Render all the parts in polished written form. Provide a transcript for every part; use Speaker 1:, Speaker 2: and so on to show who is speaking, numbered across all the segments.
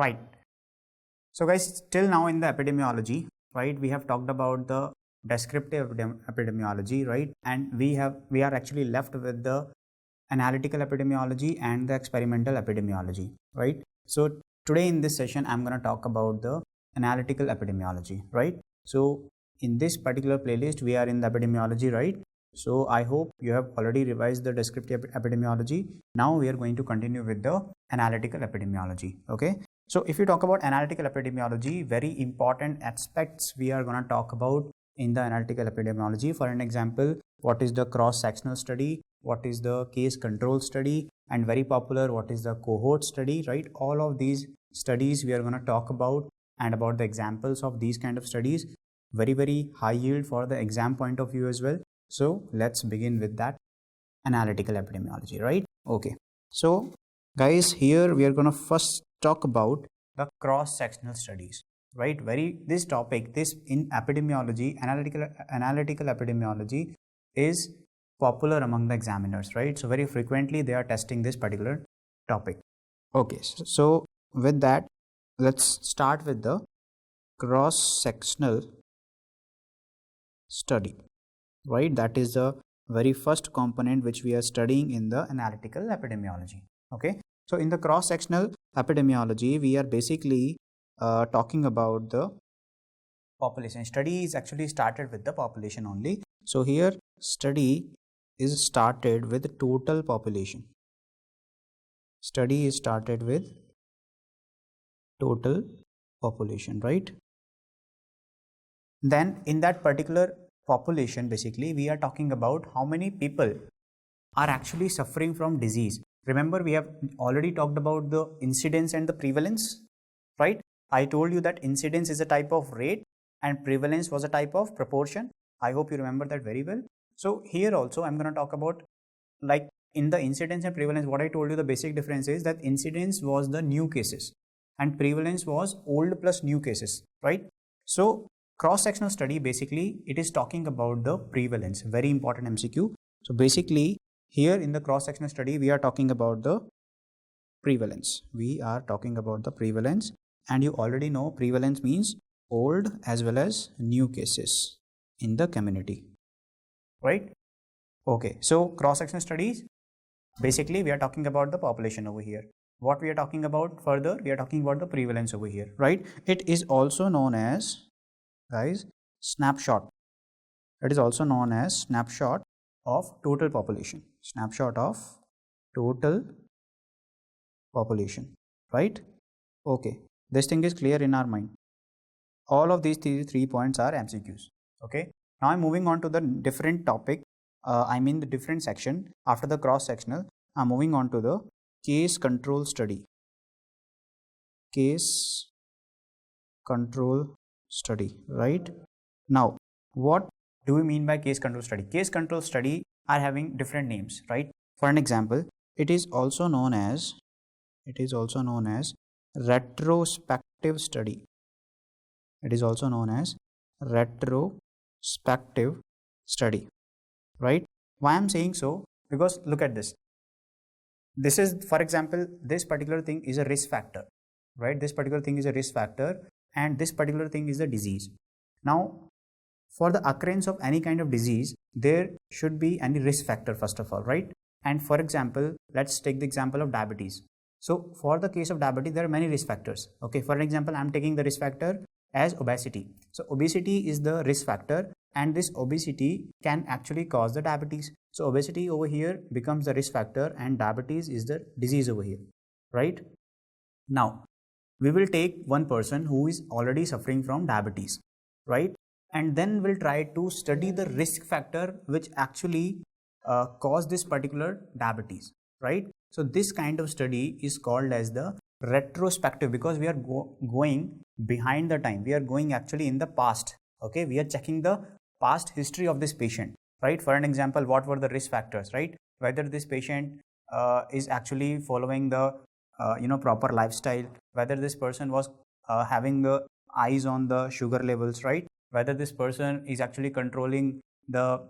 Speaker 1: Right. So guys, till now in the epidemiology, right, we have talked about the descriptive epidemiology, right, and we are actually left with the analytical epidemiology and the experimental epidemiology, right. So today in this session I'm going to talk about the analytical epidemiology, right. So in this particular playlist we are in the epidemiology, right. So I hope you have already revised the descriptive epidemiology. Now we are going to continue with the analytical epidemiology. Okay, so if you talk about analytical epidemiology, very important aspects we are going to talk about in the analytical epidemiology. For an example, what is the cross-sectional study, what is the case control study, and very popular, what is the cohort study, right. All of these studies we are going to talk about, and about the examples of these kind of studies. Very high yield for the exam point of view as well. So let's begin with that analytical epidemiology, right. Okay, so guys, here we are going to first talk about the cross-sectional studies, right. This topic, this in epidemiology, analytical epidemiology is popular among the examiners, right. So very frequently they are testing this particular topic. Okay, so with that, let's start with the cross-sectional study, right. That is the very first component which we are studying in the analytical epidemiology. Okay, so in the cross-sectional epidemiology we are basically talking about the population. Study is actually started with the population only. So here study is started with total population. Study is started with total population, right. Then in that particular population, basically we are talking about how many people are actually suffering from disease. Remember, we have already talked about the incidence and the prevalence, right. I told you that incidence is a type of rate and prevalence was a type of proportion. I hope you remember that very well. So here also I'm going to talk about, like in the incidence and prevalence, what I told you, the basic difference is that incidence was the new cases and prevalence was old plus new cases, right. So cross-sectional study, basically it is talking about the prevalence. Very important MCQ. So basically here in the cross-sectional study we are talking about the prevalence. We are talking about the prevalence, and you already know prevalence means old as well as new cases in the community, right. Okay, so cross-sectional studies, basically we are talking about the population over here. What we are talking about further, we are talking about the prevalence over here, right. It is also known as, guys, snapshot. It is also known as snapshot of total population. Snapshot of total population, right. Okay, this thing is clear in our mind. All of these three points are MCQs. Okay, now I'm moving on to the different topic. The different section after the cross-sectional. I'm moving on to the case control study. Case control study, right. Now what do we mean by case control study? Case control study are having different names, right. For an example, it is also known as retrospective study. It is also known as retrospective study, right. Why I'm saying so? Because look at this. This is, for example, this particular thing is a risk factor, right. This particular thing is a risk factor, and this particular thing is the disease. Now for the occurrence of any kind of disease, there should be any risk factor first of all, right. And for example, let's take the example of diabetes. So for the case of diabetes, there are many risk factors. Okay, for an example, I'm taking the risk factor as obesity. So obesity is the risk factor, and this obesity can actually cause the diabetes. So obesity over here becomes the risk factor and diabetes is the disease over here, right. Now we will take one person who is already suffering from diabetes, right, and then we'll try to study the risk factor which actually cause this particular diabetes, right. So this kind of study is called as the retrospective, because we are going behind the time. We are going actually in the past. Okay, we are checking the past history of this patient, right. For an example, what were the risk factors, right. Whether this patient is actually following the proper lifestyle, whether this person was having the eyes on the sugar levels, right. Whether this person is actually controlling the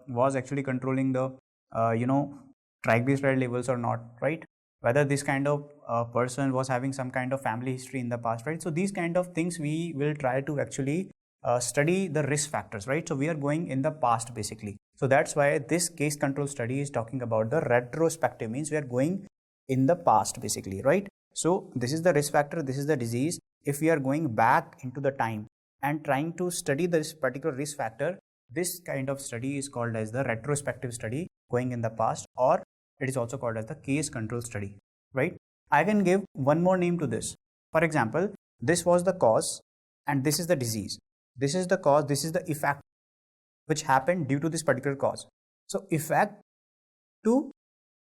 Speaker 1: triglyceride levels or not, right. whether this kind of person was having some kind of family history in the past, right? So these kind of things we will try to actually study the risk factors, right? So we are going in the past basically. So that's why this case control study is talking about the retrospective, means we are going in the past basically, right? So this is the risk factor, this is the disease. If we are going back into the time and trying to study this particular risk factor, this kind of study is called as the retrospective study, going in the past, or it is also called as the case control study, right? I can give one more name to this. For example, this was the cause and this is the disease. This is the cause, this is the effect which happened due to this particular cause. So effect to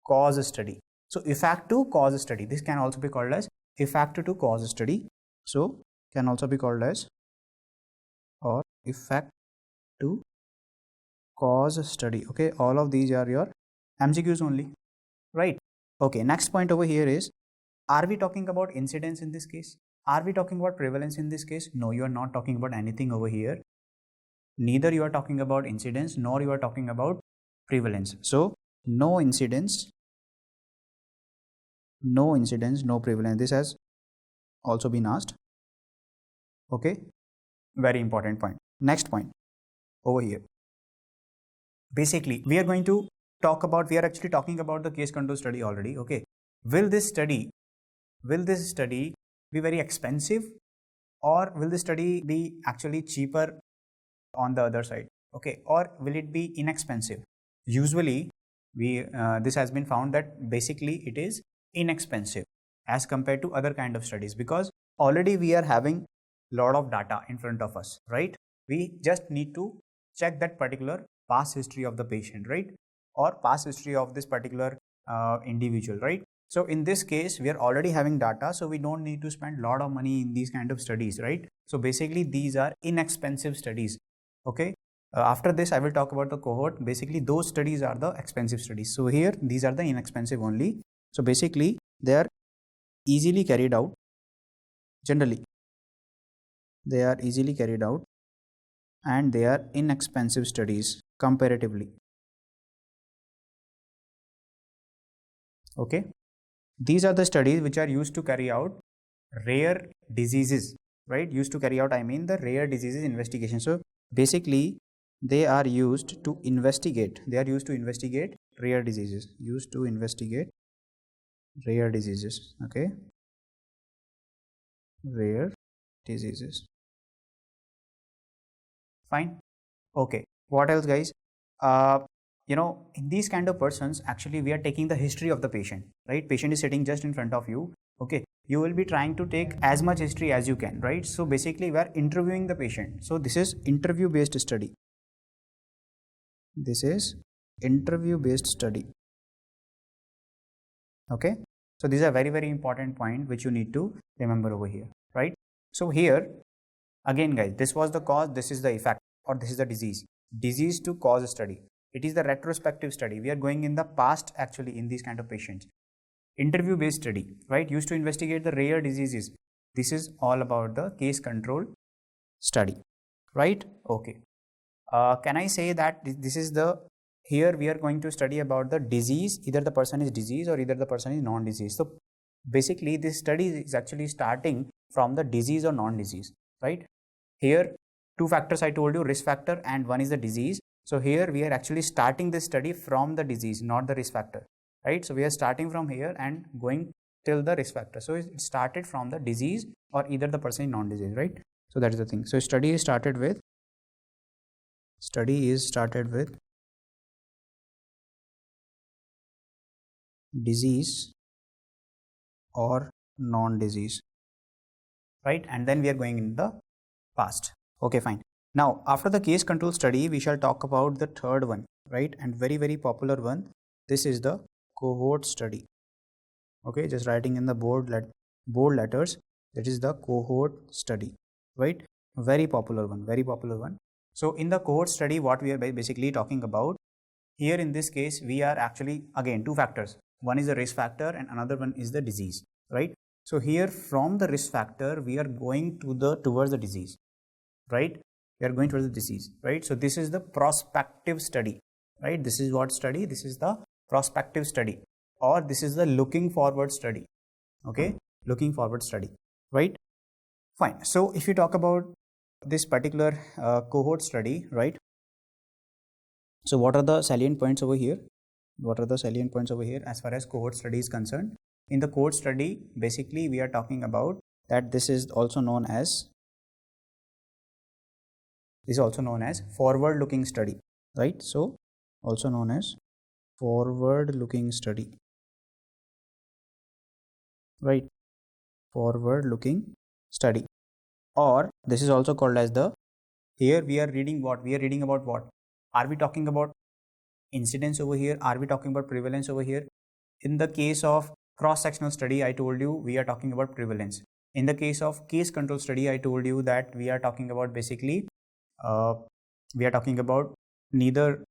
Speaker 1: cause study. So effect to cause study. This can also be called as effect to cause study. So can also be called as or effect to cause study. Okay, all of these are your MCQs only, right? Okay, next point over here is, are we talking about incidence in this case? Are we talking about prevalence in this case? No, you are not talking about anything over here. Neither you are talking about incidence nor you are talking about prevalence. So no incidence, no prevalence. This has also been asked. Okay, very important point. Next point over here. Basically, we are going to talk about, we are actually talking about the case control study already. Okay, will this study be very expensive, or will this study be actually cheaper on the other side? Okay, or will it be inexpensive? Usually this has been found that basically it is inexpensive as compared to other kind of studies, because already we are having lot of data in front of us, right? We just need to check that particular past history of the patient, right? Or past history of this particular individual, right? So in this case, we are already having data, so we don't need to spend a lot of money in these kind of studies, right? So basically these are inexpensive studies. Okay, after this I will talk about the cohort. Basically those studies are the expensive studies. So here these are the inexpensive only. So basically they are easily carried out. Generally they are easily carried out and they are inexpensive studies comparatively. Okay, these are the studies which are used to carry out rare diseases, right? Used to carry out, I mean the rare diseases investigation. So basically they are used to investigate, rare diseases, okay, rare diseases. Fine. Okay, what else guys? In these kind of persons, actually we are taking the history of the patient, right? Patient is sitting just in front of you. Okay, you will be trying to take as much history as you can, right? So basically we are interviewing the patient. So this is interview based study. Okay, so these are very, very important point which you need to remember over here, right? So here again guys, this was the cause, this is the effect, or this is the disease to cause study. It is the retrospective study. We are going in the past actually in these kind of patients. Interview based study, right? Used to investigate the rare diseases. This is all about the case control study, right? Okay, can I say that this is the, here we are going to study about the disease, either the person is disease or either the person is non-disease. So basically this study is actually starting from the disease or non-disease, right? Here two factors I told you, risk factor and one is the disease. So here we are actually starting this study from the disease, not the risk factor, right? So we are starting from here and going till the risk factor. So it started from the disease or either the person is non-disease, right? So that is the thing. So study is started with disease or non-disease, right? And then we are going in the past. Okay, fine. Now after the case control study, we shall talk about the third one, right? And very, very popular one. This is the cohort study. Okay, just writing in the bold letters, that is the cohort study, right? Very popular one. So in the cohort study, what we are basically talking about here in this case, we are actually again two factors. One is the risk factor and another one is the disease, right? So here from the risk factor, we are going towards the disease, right? We are going towards the disease, right? So this is the prospective study, right? This is what study? This is the prospective study. or this is the looking forward study. Okay, looking forward study, right? Fine. So if you talk about this particular cohort study, right? So what are the salient points over here? What are the salient points over here as far as cohort study is concerned? In the cohort study, basically we are talking about that this is also known as forward looking study, right? So also known as forward looking study, right? Forward looking study, or this is also called as the, here we are reading what? We are reading about what? Are we talking about incidence over here? Are we talking about prevalence over here? In the case of cross-sectional study, I told you we are talking about prevalence. In the case of case control study, I told you that we are talking about basically we are talking about neither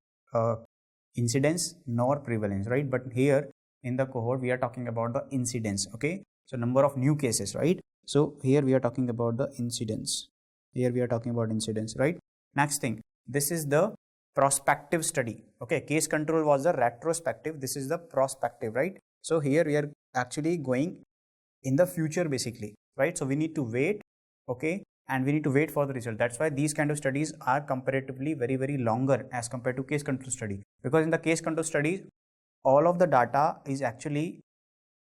Speaker 1: incidence nor prevalence, right? But here in the cohort we are talking about the incidence. Okay, so number of new cases, right? So here we are talking about the incidence. Here we are talking about incidence, right? Next thing, this is the prospective study. Okay, case control was the retrospective, this is the prospective, right? So here we are actually going in the future basically, right? So we need to wait, okay, and we need to wait for the result. That's why these kind of studies are comparatively very longer as compared to case control study, because in the case control studies all of the data is actually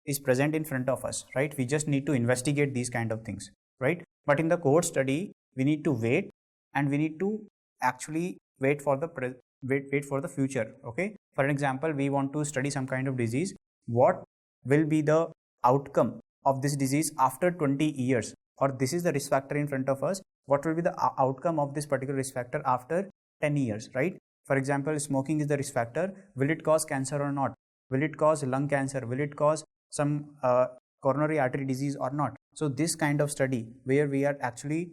Speaker 1: is present in front of us, right? We just need to investigate these kind of things, right? But in the cohort study we need to wait, and we need to actually wait for the wait for the future. Okay, for example, we want to study some kind of disease. What will be the outcome of this disease after 20 years, or this is the risk factor in front of us, what will be the outcome of this particular risk factor after 10 years, right? For example, smoking is the risk factor. Will it cause cancer or not? Will it cause lung cancer? Will it cause some coronary artery disease or not? So this kind of study where we are actually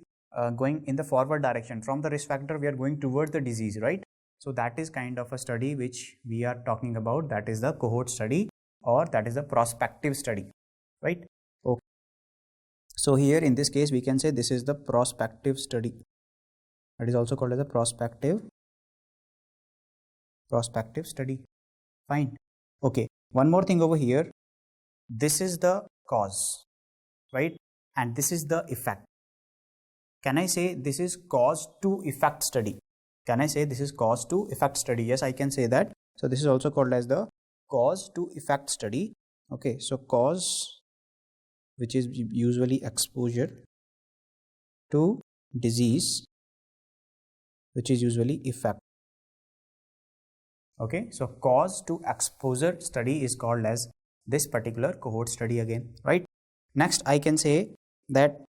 Speaker 1: going in the forward direction, from the risk factor we are going towards the disease, right? So that is kind of a study which we are talking about, that is the cohort study, or that is the prospective study, right? Okay. So here in this case we can say this is the prospective study. That is also called as a prospective study. Fine. Okay, one more thing over here. This is the cause, right? And this is the effect. Can I say this is cause to effect study? Can I say this is cause to effect study? Yes, I can say that. So this is also called as the cause to effect study. Okay, so cause, which is usually exposure, to disease, which is usually effect. Okay, so cause to exposure study is called as this particular cohort study again, right? Next, I can say that,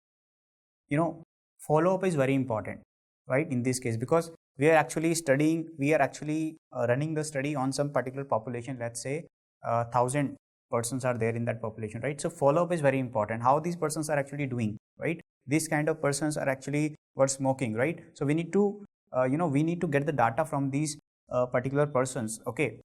Speaker 1: you know, follow-up is very important, right, in this case, because we are actually studying, we are actually running the study on some particular population. Let's say 1,000 persons are there in that population, right? So follow-up is very important, how these persons are actually doing, right? These kind of persons are actually were smoking, right? So we need to we need to get the data from these particular persons, okay,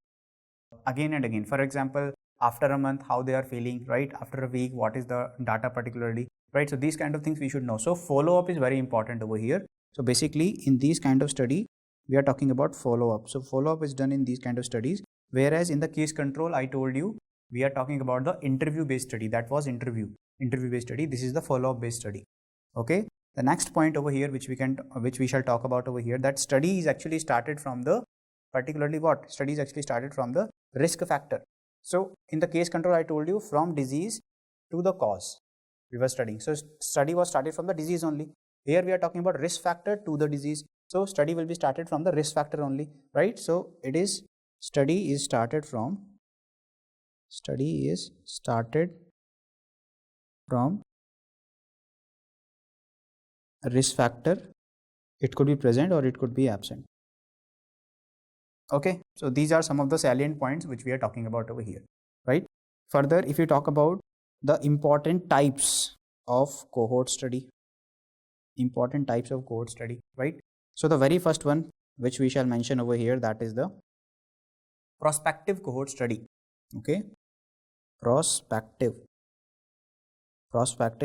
Speaker 1: again and again. For example, after a month how they are feeling, right? After a week what is the data particularly, right? So these kind of things we should know. So follow-up is very important over here. So basically in these kind of study we are talking about follow-up. So follow-up is done in these kind of studies, whereas in the case control I told you we are talking about the interview based study. That was interview based study. This is the follow-up based study. Okay, the next point over here which we shall talk about over here, that study is actually started from the particularly what studies actually started from the risk factor. So in the case control I told you from disease to the cause we were studying. So study was started from the disease only. Here we are talking about risk factor to the disease. So study will be started from the risk factor only, right? So it is study is started from risk factor. It could be present or it could be absent. Okay, so these are some of the salient points which we are talking about over here, right? Further, if you talk about the important types of cohort study, right? So the very first one which we shall mention over here, that is the prospective cohort study. Okay, prospective,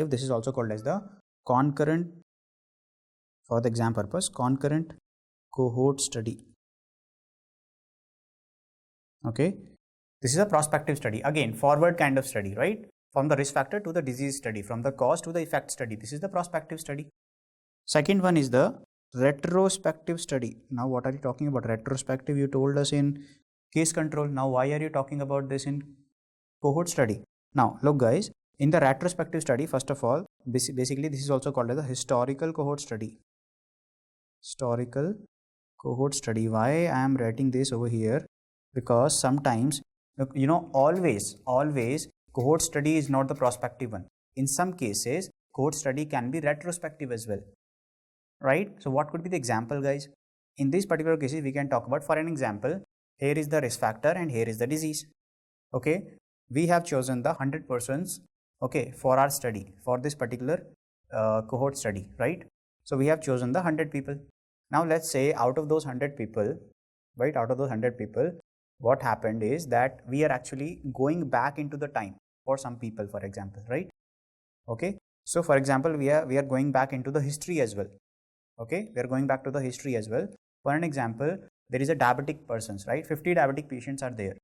Speaker 1: this is also called as the concurrent, for the exam purpose, concurrent cohort study. Okay, This is a prospective study. Again, forward kind of study, right? From the risk factor to the disease study, from the cause to the effect study. This is the prospective study. Second one is the retrospective study. Now, what are you talking about? Retrospective, you told us in case control. Now, why are you talking about this in cohort study? Now, look guys, in the retrospective study, first of all, basically this is also called as a historical cohort study. Historical cohort study. Why I am writing this over here? Because sometimes, you know, always cohort study is not the prospective one. In some cases, cohort study can be retrospective as well, right? So what could be the example, guys? In these particular cases, we can talk about, for an example, here is the risk factor and here is the disease. Okay, we have chosen the 100 persons, okay, for our study, for this particular cohort study, right? So we have chosen the 100 people. Now let's say out of those 100 people, right, out of those 100 people, what happened is that we are actually going back into the time for some people, for example, right? Okay, so for example, we are going back into the history as well. Okay, we are going back to the history as well. For an example, there is a diabetic persons, right? 50 diabetic patients are there.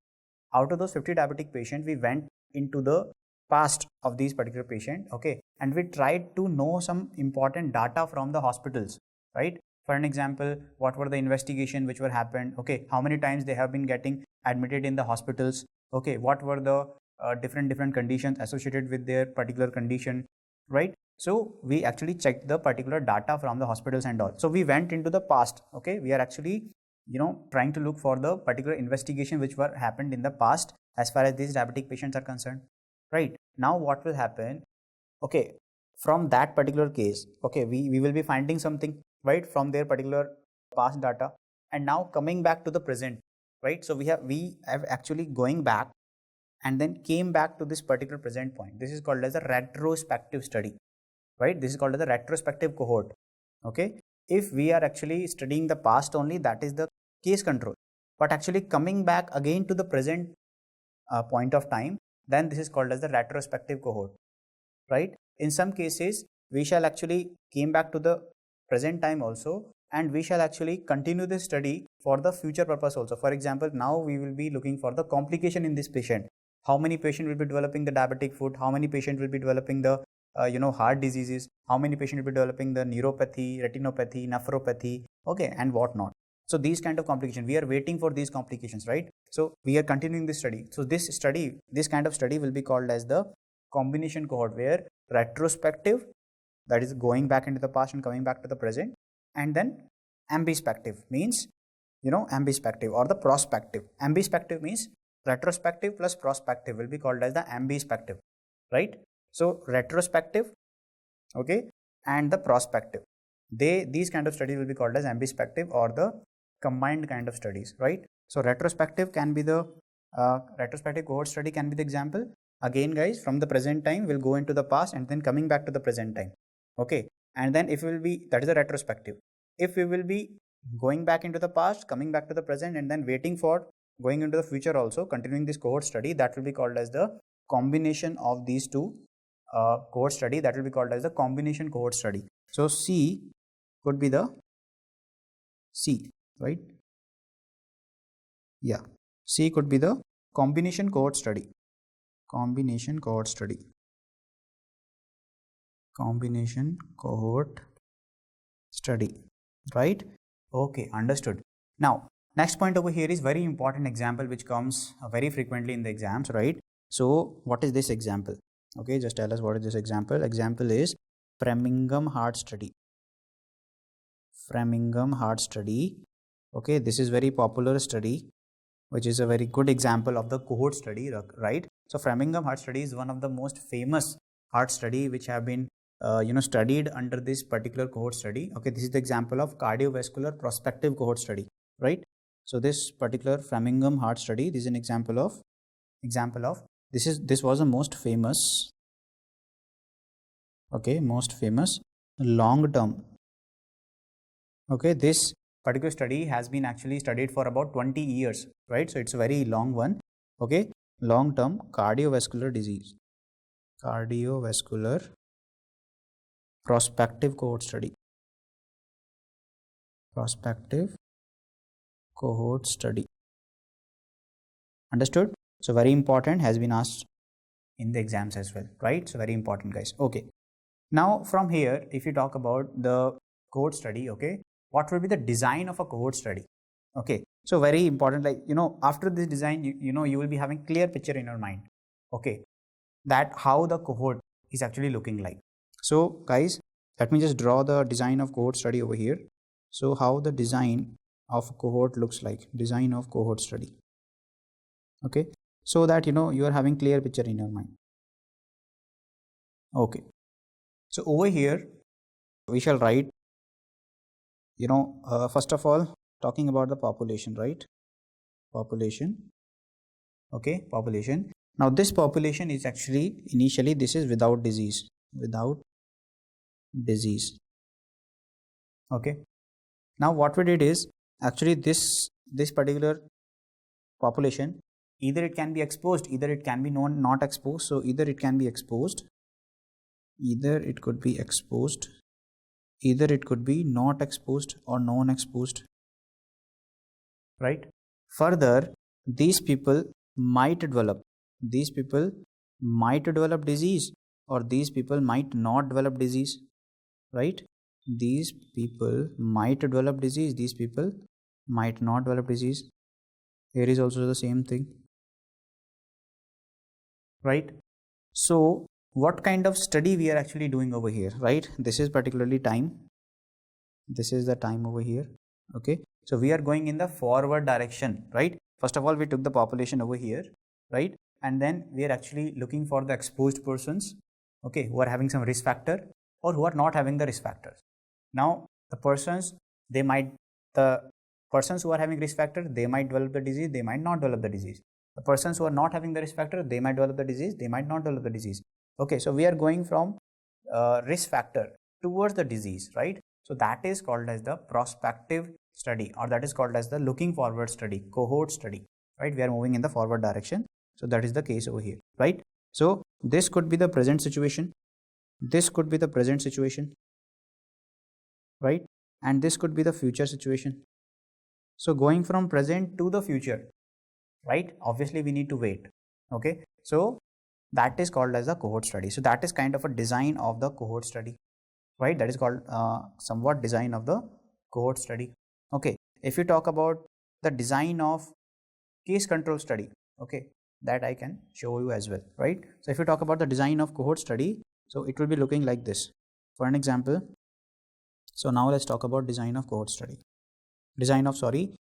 Speaker 1: Out of those 50 diabetic patients, we went into the past of these particular patient, okay, and we tried to know some important data from the hospitals, right? For an example, what were the investigation which were happened, okay, how many times they have been getting admitted in the hospitals, okay, what were the different conditions associated with their particular condition, right? So we actually checked the particular data from the hospitals and all. So we went into the past, okay, we are actually, you know, trying to look for the particular investigation which were happened in the past as far as these diabetic patients are concerned, right? Now what will happen, okay, from that particular case, okay, we will be finding something, right, from their particular past data, and now coming back to the present, right? So we have actually going back and then came back to this particular present point. This is called as a retrospective study, right? This is called as a retrospective cohort. Okay, if we are actually studying the past only, that is the case control, but actually coming back again to the present point of time, then this is called as the retrospective cohort, right? In some cases, we shall actually came back to the present time also, and we shall actually continue this study for the future purpose also. For example, now we will be looking for the complication in this patient. How many patient will be developing the diabetic foot? How many patient will be developing the heart diseases? How many patient will be developing the neuropathy, retinopathy, nephropathy, okay, and whatnot? So these kind of complications, we are waiting for these complications, right? So we are continuing this study. So this kind of study will be called as the combination cohort, where retrospective, that is going back into the past and coming back to the present, and then ambispective means, you know, ambispective or the prospective. Ambispective means retrospective plus prospective will be called as the ambispective, right? So retrospective, okay, and the prospective, these kind of studies will be called as ambispective or the combined kind of studies, right? So retrospective can be the retrospective cohort study can be the example. Again guys, from the present time we'll go into the past and then coming back to the present time, okay, and then if we will be, that is a retrospective. If we will be going back into the past, coming back to the present, and then waiting for going into the future also, continuing this cohort study, that will be called as the combination of these two cohort study, that will be called as the combination cohort study. So C could be the C, right? Yeah, C could be the combination cohort study. Combination cohort study. Combination cohort study, right? Okay, understood. Now, next point over here is very important example which comes very frequently in the exams, right? So, what is this example? Okay, just tell us what is this example. Example is Framingham heart study. Framingham heart study. Okay, this is very popular study, which is a very good example of the cohort study, right? So Framingham heart study is one of the most famous heart study which have been studied under this particular cohort study. Okay, this is the example of cardiovascular prospective cohort study, right? So this particular Framingham heart study, this is an example of this was the most famous, okay, most famous long term. Okay, this particular study has been actually studied for about 20 years, right? So it's a very long one. Okay, long term cardiovascular disease, cardiovascular prospective cohort study, prospective cohort study. Understood? So very important, has been asked in the exams as well, right? So very important, guys. Okay. Now from here, if you talk about the cohort study, okay, what will be the design of a cohort study? Okay, so very important, like, after this design, you will be having clear picture in your mind, okay, that how the cohort is actually looking like. So guys, let me just draw the design of cohort study over here. So how the design of cohort looks like, design of cohort study, okay, so that you are having clear picture in your mind. Okay, so over here we shall write, first of all, talking about the population, right? Population, okay, population. Now this population is actually, initially this is without disease, okay. Now what we did is, actually this particular population, either it can be exposed, either it can be not exposed. So either it can be exposed, either it could be exposed, either it could be not exposed or non-exposed, right? Further, these people might develop disease, or these people might not develop disease, right? These people might develop disease, these people might not develop disease. Here is also the same thing, right? So what kind of study we are actually doing over here, right? This is particularly time, this is the time over here, okay. So we are going in the forward direction, right? First of all, we took the population over here, right? And then we are actually looking for the exposed persons, okay, who are having some risk factor or who are not having the risk factors. Now the persons who are having risk factor, they might develop the disease, they might not develop the disease. The persons who are not having the risk factor, they might develop the disease, they might not develop the disease. Okay, so we are going from risk factor towards the disease, right? So that is called as the prospective study, or that is called as the looking forward study, cohort study, right? We are moving in the forward direction. So that is the case over here, right? So this could be the present situation, this could be the present situation, right? And this could be the future situation. So going from present to the future, right? Obviously we need to wait, okay. So that is called as the cohort study. So that is kind of a design of the cohort study, right? That is called somewhat design of the cohort study, okay. If you talk about the design of case control study, okay, that I can show you as well, right? So if you talk about the design of cohort study, so it will be looking like this. For an example, so now let's talk about design of cohort study,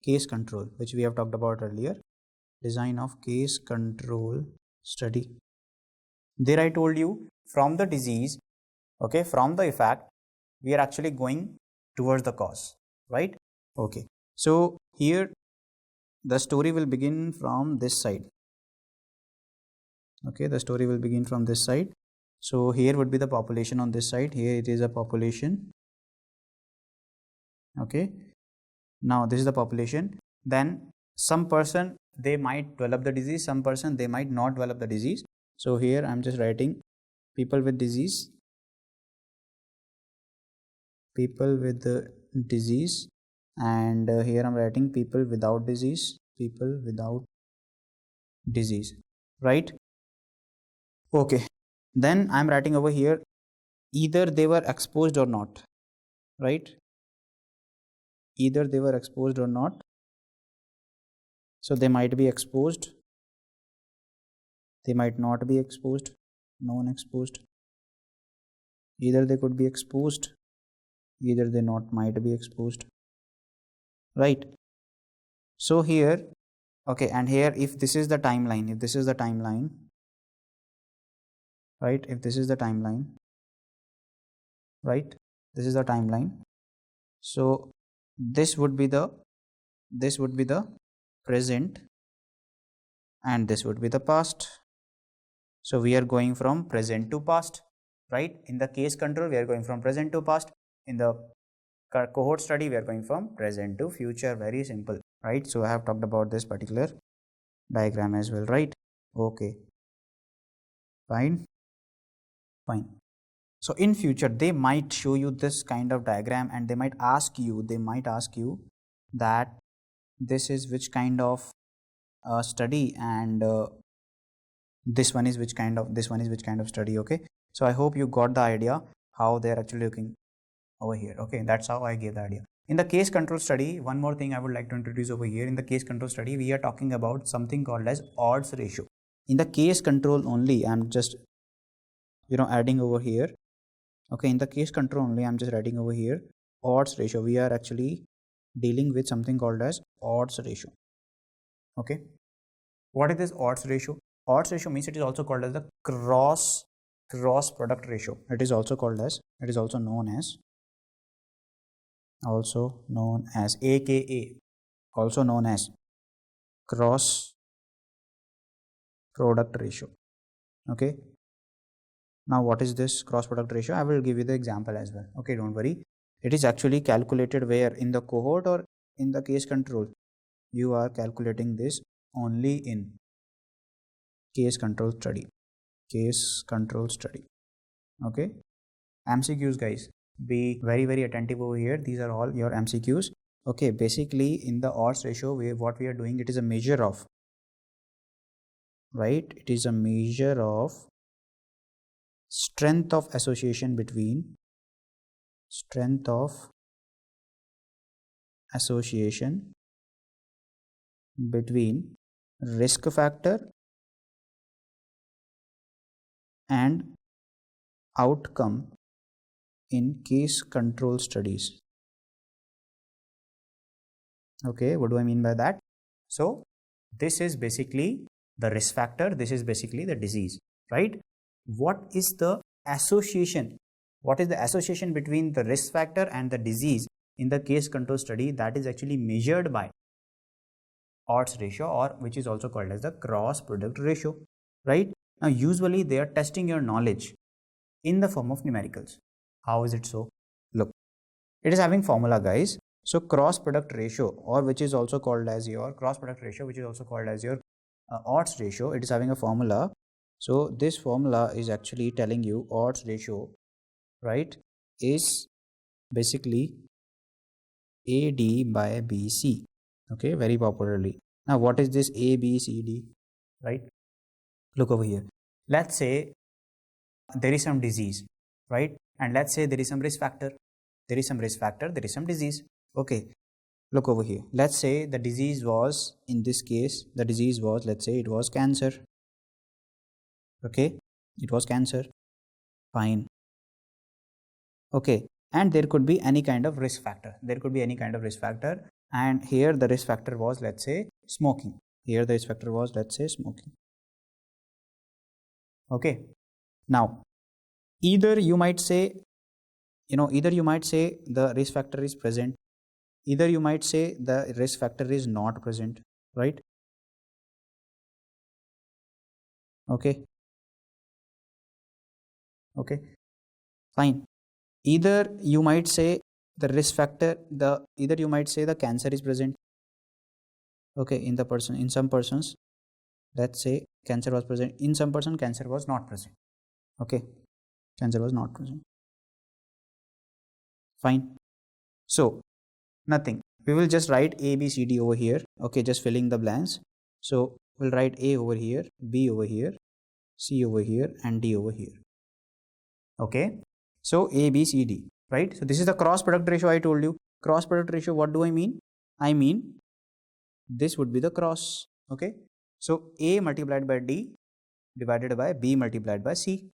Speaker 1: case control, which we have talked about earlier. Design of case control study. There I told you, from the disease, okay, from the effect, we are actually going towards the cause, right? Okay, so here the story will begin from this side, okay, the story will begin from this side. So here would be the population on this side, here it is a population, okay. Now this is the population, then some person, they might develop the disease, some person, they might not develop the disease. So here I'm just writing people with disease, and here I'm writing people without disease, right? Okay, then I'm writing over here, either they were exposed or not, right? Either they were exposed or not. So they might be exposed, they might not be exposed, non-exposed. Either they could be exposed, either they not might be exposed, right? So here, okay, and here if this is the timeline, right, if this is the timeline, right, this is the timeline. So this would be the present, and this would be the past. So we are going from present to past, right? In the case control, we are going from present to past. In the cohort study, we are going from present to future. Very simple, right? So I have talked about this particular diagram as well, right? Okay, fine. So in future, they might show you this kind of diagram, and they might ask you that this is which kind of study, and this one is which kind of study. Okay, so I hope you got the idea how they're actually looking over here. Okay, that's how I gave the idea. In the case control study, one more thing I would like to introduce over here. In the case control study, we are talking about something called as odds ratio. In the case control only, I'm just adding over here. Okay, in the case control only, I'm just writing over here odds ratio. We are actually dealing with something called as odds ratio. Okay, what is this odds ratio? Odds ratio means it is also called as the cross product ratio. It is also known as aka also known as cross product ratio. Okay, now what is this cross product ratio? I will give you the example as well. Okay, don't worry. It is actually calculated where in the cohort or in the case control. You are calculating this only in case control study. Okay, MCQs, guys, be very attentive over here. These are all your MCQs. Okay, basically in the odds ratio, what we are doing, it is a measure of, right? It is a measure of strength of association between risk factor and outcome in case control studies. Okay, what do I mean by that? So this is basically the risk factor, this is basically the disease, right? What is the association between the risk factor and the disease in the case control study? That is actually measured by odds ratio, or which is also called as the cross product ratio, right? Now usually they are testing your knowledge in the form of numericals. How is it so? Look, it is having formula, guys. So cross product ratio, or which is also called as your odds ratio, it is having a formula. So this formula is actually telling you odds ratio, right, is basically AD by BC. Okay, very popularly. Now what is this ABCD, right? Look over here. Let's say there is some disease, right? And let's say there is some risk factor, there is some disease. Okay, look over here. Let's say the disease was, in this case, let's say it was cancer. Okay, it was cancer. Fine. Okay, and there could be any kind of risk factor. And here the risk factor was, let's say, smoking. Okay, now either you might say the risk factor is present, either you might say the risk factor is not present, right? Okay, fine. Either you might say the risk factor, either you might say the cancer is present. Okay, in some persons, let's say cancer was present. In some person, cancer was not present. Okay, cancer was not present. Fine. So nothing. We will just write A, B, C, D over here. Okay, just filling the blanks. So we'll write A over here, B over here, C over here, and D over here. Okay, so A, B, C, D, right? So this is the cross product ratio I told you. Cross product ratio, what do I mean? I mean this would be the cross. Okay, so A multiplied by D divided by B multiplied by C.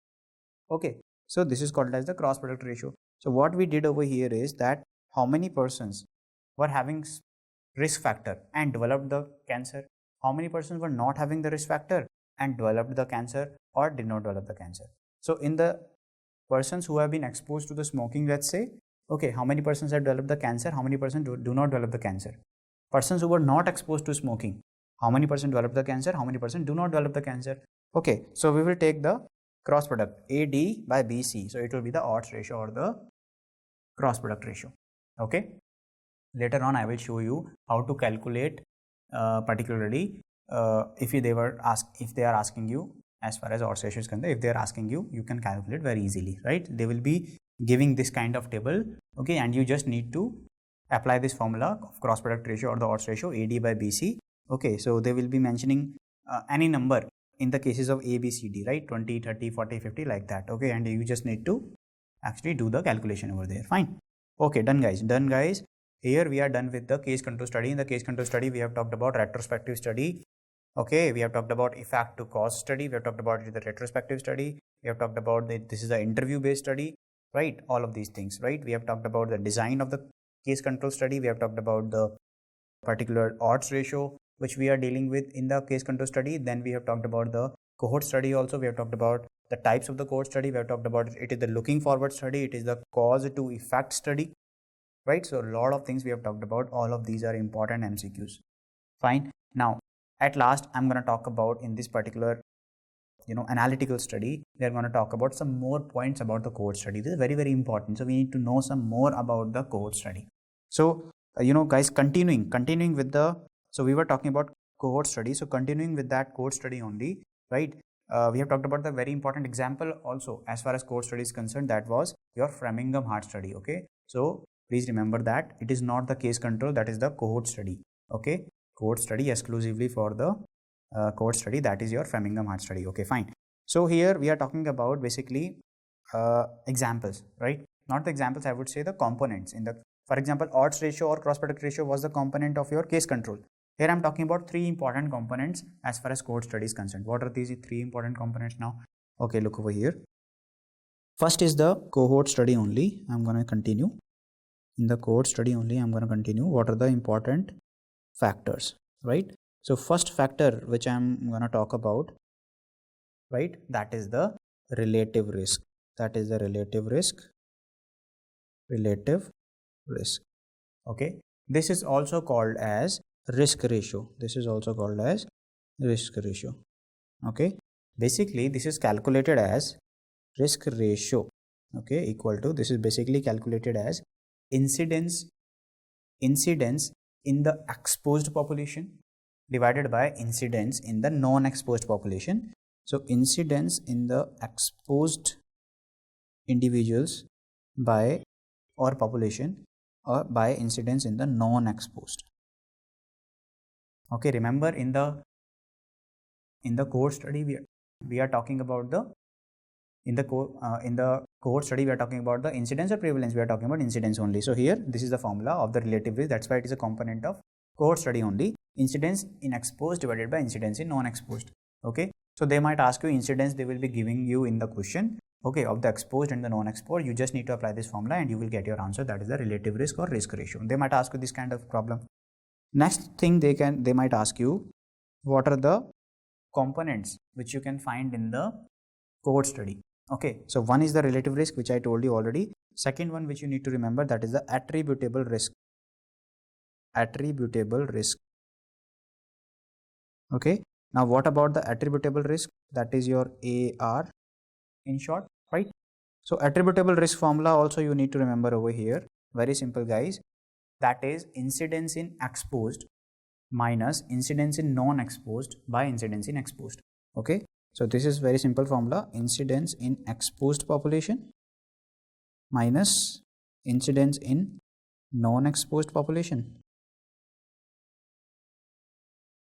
Speaker 1: Okay, so this is called as the cross product ratio. So what we did over here is that how many persons were having risk factor and developed the cancer, how many persons were not having the risk factor and developed the cancer or did not develop the cancer. So in the persons who have been exposed to the smoking, let's say, okay, how many persons have developed the cancer, how many persons do not develop the cancer. Persons who were not exposed to smoking, how many percent develop the cancer, how many percent do not develop the cancer. Okay, so we will take the cross product AD by BC. So it will be the odds ratio or the cross product ratio. Okay, later on I will show you how to calculate particularly if they are asking you, as far as odds ratio is concerned, if they are asking you, you can calculate very easily, right? They will be giving this kind of table, okay, and you just need to apply this formula of cross product ratio or the odds ratio AD by BC Okay, so they will be mentioning any number in the cases of A, B, C, D, right? 20, 30, 40, 50, like that. Okay, and you just need to actually do the calculation over there. Fine. Okay, done guys, done guys. Here we are done with the case control study. In the case control study, we have talked about retrospective study. Okay, we have talked about effect to cause study. We have talked about the retrospective study. We have talked about this is an interview based study, right? All of these things, right? We have talked about the design of the case control study. We have talked about the particular odds ratio which we are dealing with in the case control study. Then we have talked about the cohort study also. We have talked about the types of the cohort study. We have talked about it is the looking forward study. It is the cause to effect study, right? So a lot of things we have talked about. All of these are important MCQs. Fine. Now at last I'm going to talk about in this particular analytical study, we are going to talk about some more points about the cohort study. This is very, very important. So we need to know some more about the cohort study. So guys, continuing with the, so we were talking about cohort study. So continuing with that cohort study only, right? We have talked about the very important example also as far as cohort study is concerned. That was your Framingham heart study. Okay, so please remember that it is not the case control, that is the cohort study. Okay, cohort study exclusively for the cohort study, that is your Framingham heart study. Okay, fine. So here we are talking about basically examples, right? Not the examples, I would say the components in the, for example, odds ratio or cross product ratio was the component of your case control. Here I am talking about three important components as far as cohort study is concerned. What are these three important components now? Okay, look over here. First is the cohort study only. I'm going to continue. In the cohort study only, I'm going to continue. What are the important factors, right? So first factor which I'm going to talk about, right, that is the relative risk. That is the relative risk. Relative risk. Okay, this is also called as risk ratio. This is also called as risk ratio. Okay, basically this is calculated as risk ratio, okay, equal to, this is basically calculated as incidence in the exposed population divided by incidence in the non-exposed population. So incidence in the exposed individuals by or population or by incidence in the non-exposed. Okay, remember in the cohort study we are talking about the cohort study we are talking about the incidence or prevalence. We are talking about incidence only. So here this is the formula of the relative risk. That's why it is a component of cohort study only. Incidence in exposed divided by incidence in non-exposed. Okay, so they might ask you incidence, they will be giving you in the question, okay, of the exposed and the non-exposed. You just need to apply this formula and you will get your answer. That is the relative risk or risk ratio. They might ask you this kind of problem. Next thing they might ask you, what are the components which you can find in the cohort study. Okay, so one is the relative risk, which I told you already. Second one which you need to remember, that is the attributable risk. Attributable risk. Okay, now what about the attributable risk? That is your AR in short, right? So attributable risk formula also you need to remember over here. Very simple guys. That is incidence in exposed minus incidence in non-exposed by incidence in exposed. Okay, so this is very simple formula. Incidence in exposed population minus incidence in non-exposed population,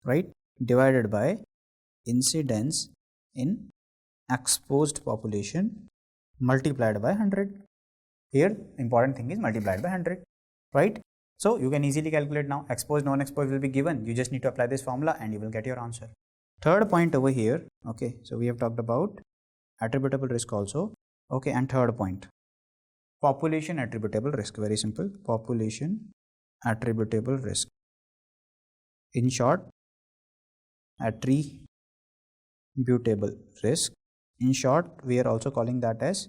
Speaker 1: right, divided by incidence in exposed population multiplied by 100. Here important thing is multiplied by 100, right? So you can easily calculate now. Exposed, non-exposed will be given. You just need to apply this formula and you will get your answer. Third point over here. Okay, so we have talked about attributable risk also. Okay, and third point, population attributable risk. Very simple. Population attributable risk. In short, attributable risk. In short, we are also calling that as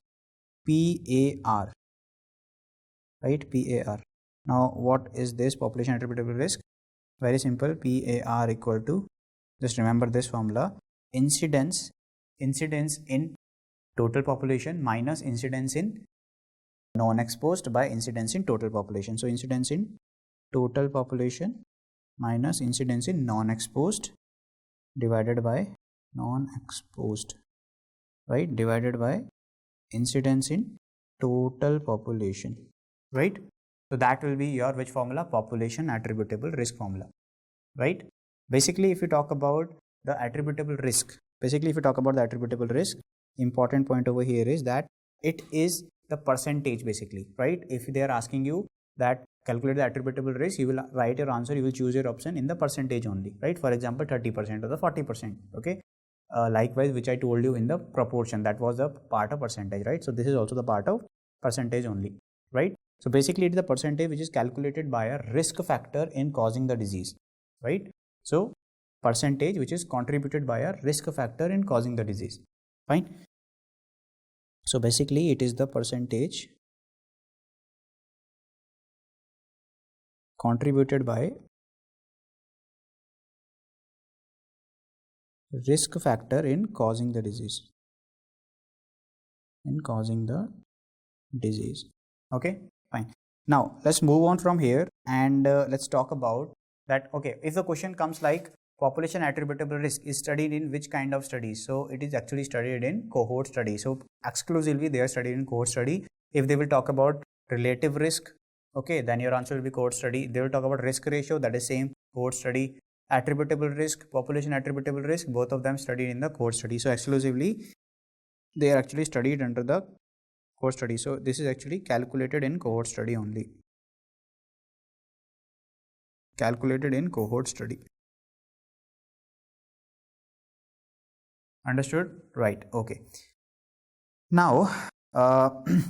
Speaker 1: PAR, right? PAR. Now what is this population attributable risk? Very simple. PAR equal to, just remember this formula, incidence in total population minus incidence in non-exposed by incidence in total population. So incidence in total population minus incidence in non-exposed divided by non-exposed, right, divided by incidence in total population, right? So that will be your which formula? Population attributable risk formula, right? Basically, if you talk about the attributable risk, important point over here is that it is the percentage basically, right? If they are asking you that calculate the attributable risk, you will write your answer, you will choose your option in the percentage only, right? For example, 30% or the 40%, okay? Likewise, which I told you in the proportion, that was the part of percentage, right? So this is also the part of percentage only, right? So basically, it is the percentage which is calculated by a risk factor in causing the disease, right? So percentage which is contributed by a risk factor in causing the disease, fine. So basically, it is the percentage contributed by risk factor in causing the disease, okay, fine. Now let's move on from here and let's talk about that. Okay, if the question comes like population attributable risk is studied in which kind of studies, so it is actually studied in cohort study. So exclusively they are studied in cohort study. If they will talk about relative risk, okay, then your answer will be cohort study. They will talk about risk ratio, that is same, cohort study. Attributable risk, population attributable risk, both of them studied in the cohort study. So exclusively they are actually studied under the cohort study. So this is actually calculated in cohort study only. Understood? Right. Okay. Now,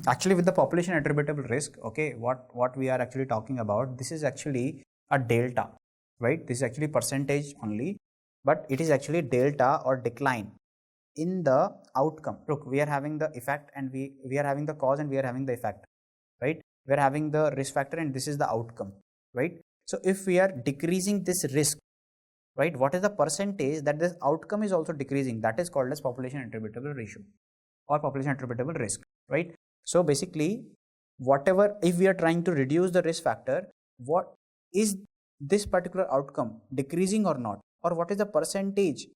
Speaker 1: actually with the population attributable risk, okay, what we are actually talking about, this is actually a delta, right? This is actually percentage only, but it is actually delta or decline in the outcome. Look, we are having the effect and we are having the cause and we are having the effect, right? We are having the risk factor and this is the outcome, right? So if we are decreasing this risk, right, what is the percentage that this outcome is also decreasing, that is called as population attributable ratio or population attributable risk, right? So basically, whatever, if we are trying to reduce the risk factor, what is this particular outcome decreasing or not, or what is the percentage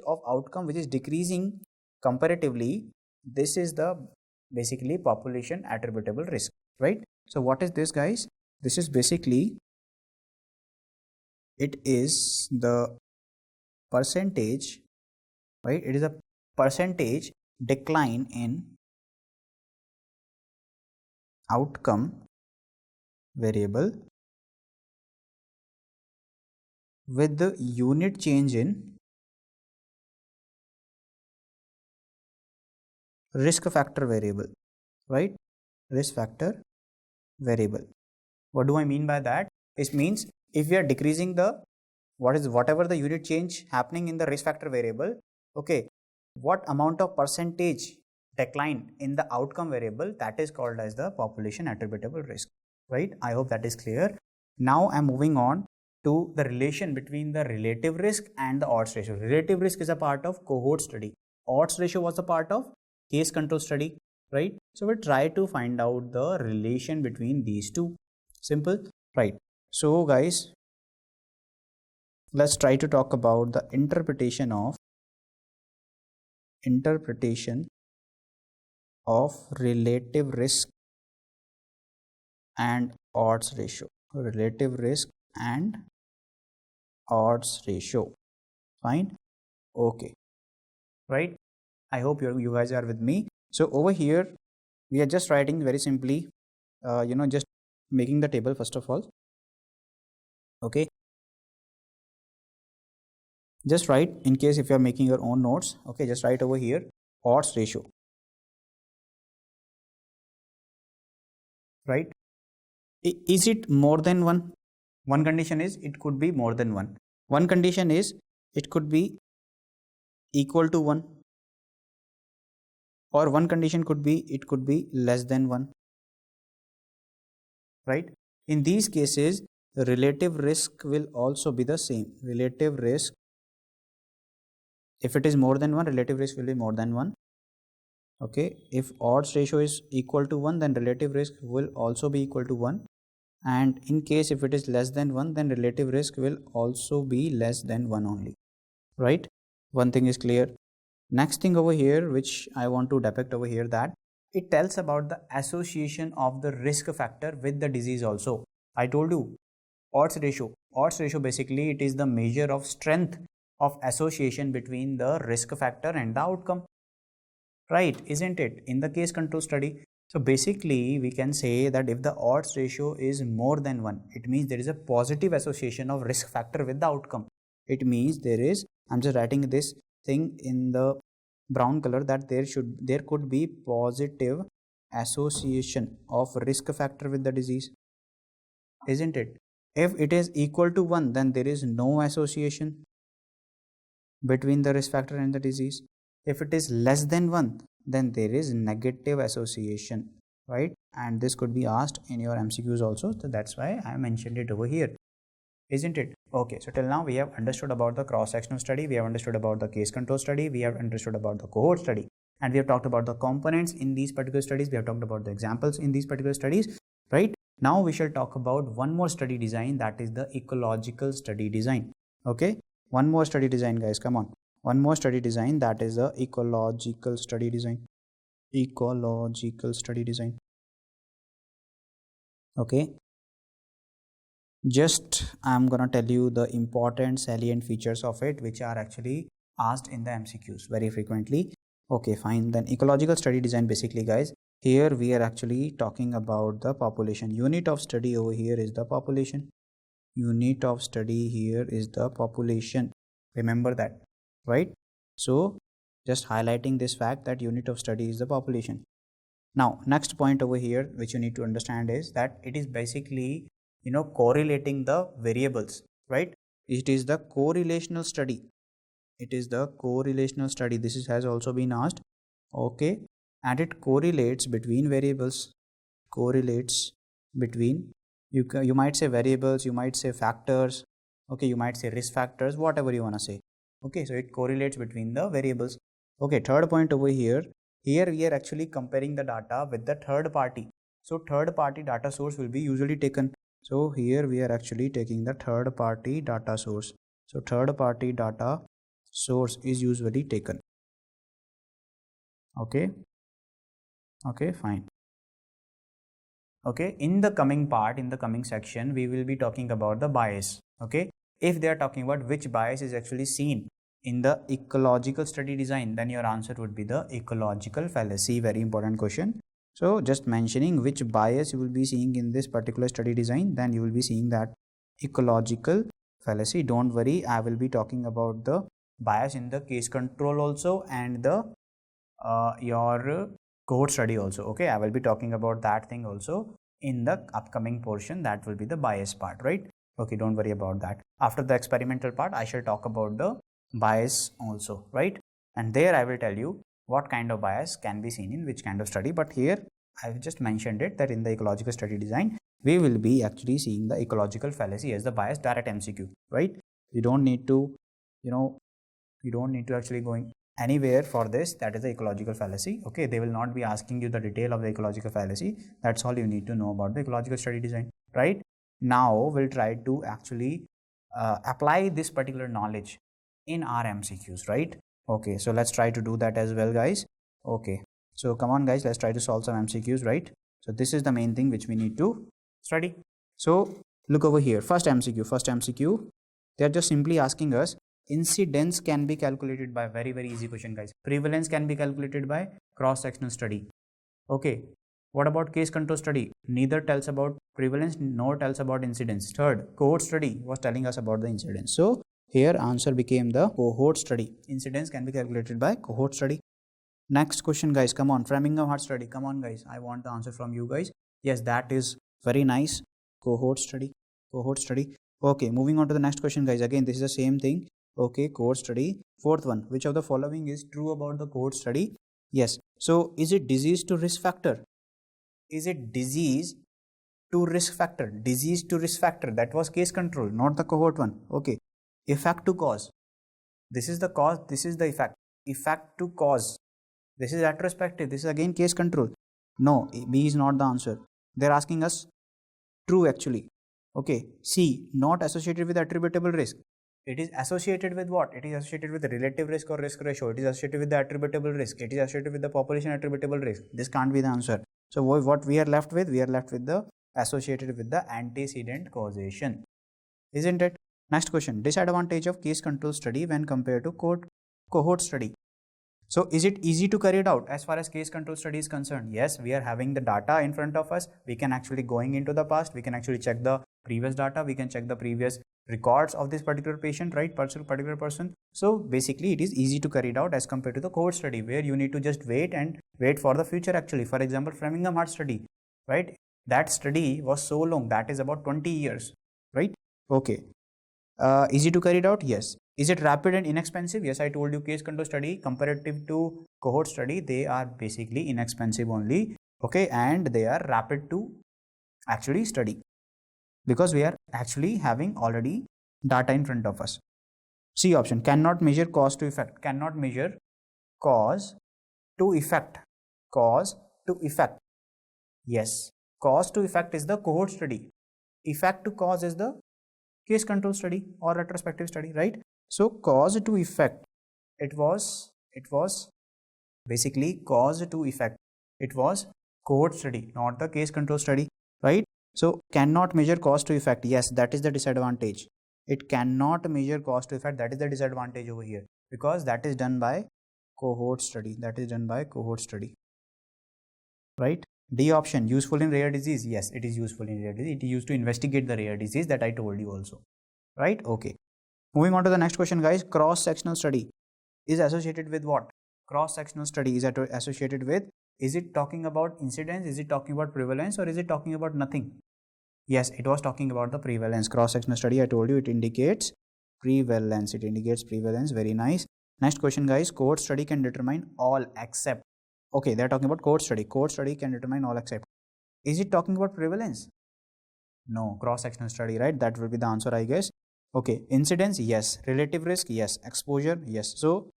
Speaker 1: of outcome which is decreasing comparatively, this is the basically population attributable risk, right? So what is this, guys? This is basically, it is the percentage, right? It is a percentage decline in outcome variable with the unit change in risk factor variable, right? Risk factor variable. What do I mean by that? It means if we are decreasing the whatever the unit change happening in the risk factor variable, okay, what amount of percentage decline in the outcome variable, that is called as the population attributable risk, right? I hope that is clear. Now I'm moving on to the relation between the relative risk and the odds ratio. Relative risk is a part of cohort study. Odds ratio was a part of case control study, right? So we'll try to find out the relation between these two. Simple, right? So guys, let's try to talk about the interpretation of relative risk and odds ratio. Relative risk and odds ratio. Fine. Okay. Right. I hope you guys are with me. So over here, we are just writing very simply, just making the table first of all. Okay. Just write, in case if you are making your own notes, okay, just write over here odds ratio, right? Is it more than one? One condition is it could be more than one. One condition is it could be equal to one, or one condition could be it could be less than one, right? In these cases, the relative risk will also be the same. Relative risk, if it is more than one, relative risk will be more than one. Okay, if odds ratio is equal to 1, then relative risk will also be equal to 1, and in case if it is less than 1, then relative risk will also be less than 1 only, right? One thing is clear. Next thing over here which I want to depict over here, that it tells about the association of the risk factor with the disease also. I told you odds ratio, Odds ratio, basically it is the measure of strength of association between the risk factor and the outcome, right? Isn't it, in the case control study? So basically we can say that if the odds ratio is more than 1, it means there is a positive association of risk factor with the outcome. It means there is, I'm just writing this thing in the brown color, that there could be positive association of risk factor with the disease, isn't it? If it is equal to 1, then there is no association between the risk factor and the disease. If it is less than 1, then there is negative association, right? And this could be asked in your MCQs also, so that's why I mentioned it over here, isn't it? Okay, so till now we have understood about the cross-sectional study, we have understood about the case control study, we have understood about the cohort study, and we have talked about the components in these particular studies, we have talked about the examples in these particular studies, right? Now we shall talk about one more study design, that is the ecological study design. Okay, one more study design, guys, come on. One more study design, that is the ecological study design. Ecological study design. Okay, just I'm gonna tell you the important salient features of it, which are actually asked in the MCQs very frequently. Okay, fine. Then ecological study design, basically, guys, here we are actually talking about the population. Unit of study over here is the population. Unit of study here is the population. Remember that, right? So just highlighting this fact that unit of study is the population. Now next point over here which you need to understand is that it is basically, correlating the variables, right? It is the correlational study. It is the correlational study. This has also been asked. Okay, and it correlates between variables. Correlates between, you might say variables, you might say factors, okay, you might say risk factors, whatever you want to say. Okay, so it correlates between the variables. Okay, third point over here we are actually comparing the data with the third party. So third party data source will be usually taken. So here we are actually taking the third party data source. So third party data source is usually taken. Okay, fine. Okay, in the coming part, in the coming section, we will be talking about the bias. Okay, if they are talking about which bias is actually seen in the ecological study design, then your answer would be the ecological fallacy. Very important question. So just mentioning which bias you will be seeing in this particular study design, then you will be seeing that ecological fallacy. Don't worry, I will be talking about the bias in the case control also, and the your cohort study also. Okay, I will be talking about that thing also in the upcoming portion. That will be the bias part, right? Okay, don't worry about that. After the experimental part, I shall talk about the bias also, right? And there I will tell you what kind of bias can be seen in which kind of study. But here I have just mentioned it, that in the ecological study design we will be actually seeing the ecological fallacy as the bias, direct MCQ, right? You don't need to, you don't need to actually going anywhere for this. That is the ecological fallacy. Okay, they will not be asking you the detail of the ecological fallacy. That's all you need to know about the ecological study design, right? Now we'll try to actually apply this particular knowledge in our MCQs, right? Okay, so let's try to do that as well, guys. Okay, so come on, guys, let's try to solve some MCQs, right? So this is the main thing which we need to study. So look over here, first MCQ, they are just simply asking us, incidence can be calculated by, very easy question, guys. Prevalence can be calculated by cross-sectional study. Okay, what about case control study? Neither tells about prevalence nor tells about incidence. Third, cohort study was telling us about the incidence. So here answer became the cohort study. Incidence can be calculated by cohort study. Next question, guys, come on. Framingham Heart study, come on, guys, I want the answer from you guys. Yes, that is very nice. Cohort study. Okay, moving on to the next question, guys. Again, this is the same thing. Okay, cohort study. Fourth one, which of the following is true about the cohort study? Yes, so is it disease to risk factor? Is it disease to risk factor? Disease to risk factor, that was case control, not the cohort one. Okay, effect to cause, this is the cause, this is the effect. Effect to cause, this is retrospective, this is again case control. No, B is not the answer. They're asking us true actually. Okay, C, not associated with attributable risk. It is associated with what? It is associated with the relative risk or risk ratio. It is associated with the attributable risk. It is associated with the population attributable risk. This can't be the answer. So what we are left with? We are left with the associated with the antecedent causation. isn't it? Next question, disadvantage of case control study when compared to cohort study. So is it easy to carry it out as far as case control study is concerned? Yes, we are having the data in front of us. We can actually going into the past. We can actually check the previous data. We can check the previous records of this particular patient, right? Particular person. So basically it is easy to carry it out as compared to the cohort study, where you need to just wait for the future actually. For example, Framingham heart study, right? That study was so long, that is about 20 years, right? Okay. Easy to carry it out? Yes. Is it rapid and inexpensive? Yes, I told you case control study comparative to cohort study, they are basically inexpensive only, okay, and they are rapid to actually study because we are actually having already data in front of us. C option, cannot measure cause to effect. Cannot measure cause to effect. Cause to effect. Yes, cause to effect is the cohort study. Effect to cause is the case control study or retrospective study, right? So cause to effect, it was basically cause to effect, it was cohort study, not the case control study, right? So cannot measure cause to effect, yes, that is the disadvantage. It cannot measure cause to effect, that is the disadvantage over here, because that is done by cohort study, right? D option, useful in rare disease. Yes, it is useful in rare disease. It is used to investigate the rare disease that I told you also, right? Okay. Moving on to the next question, guys. Cross-sectional study is associated with what? Cross-sectional study is associated with, is it talking about incidence, is it talking about prevalence, or is it talking about nothing? Yes, it was talking about the prevalence. Cross-sectional study, I told you, it indicates prevalence. Very nice. Next question, guys. Cohort study can determine all except. Okay, they're talking about cohort study. Cohort study can determine all except. Is it talking about prevalence? No. Cross-sectional study, right? That will be the answer, I guess. Okay, incidence, yes. Relative risk, yes. Exposure, yes. So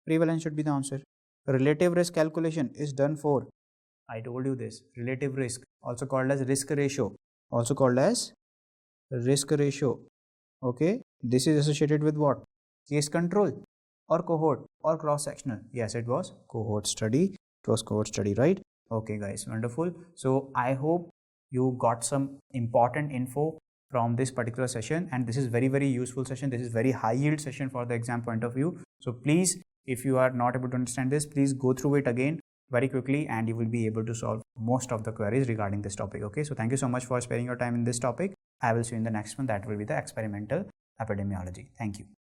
Speaker 1: prevalence should be the answer. Relative risk calculation is done for, I told you this, relative risk, also called as risk ratio, okay. This is associated with what? Case control or cohort or cross-sectional? Yes, it was cohort study. Right? Okay, guys, wonderful. So I hope you got some important info from this particular session, and this is very useful session. This is very high yield session for the exam point of view. So please, if you are not able to understand this, please go through it again very quickly and you will be able to solve most of the queries regarding this topic. Okay, so thank you so much for sparing your time in this topic. I will see you in the next one. That will be the experimental epidemiology. Thank you.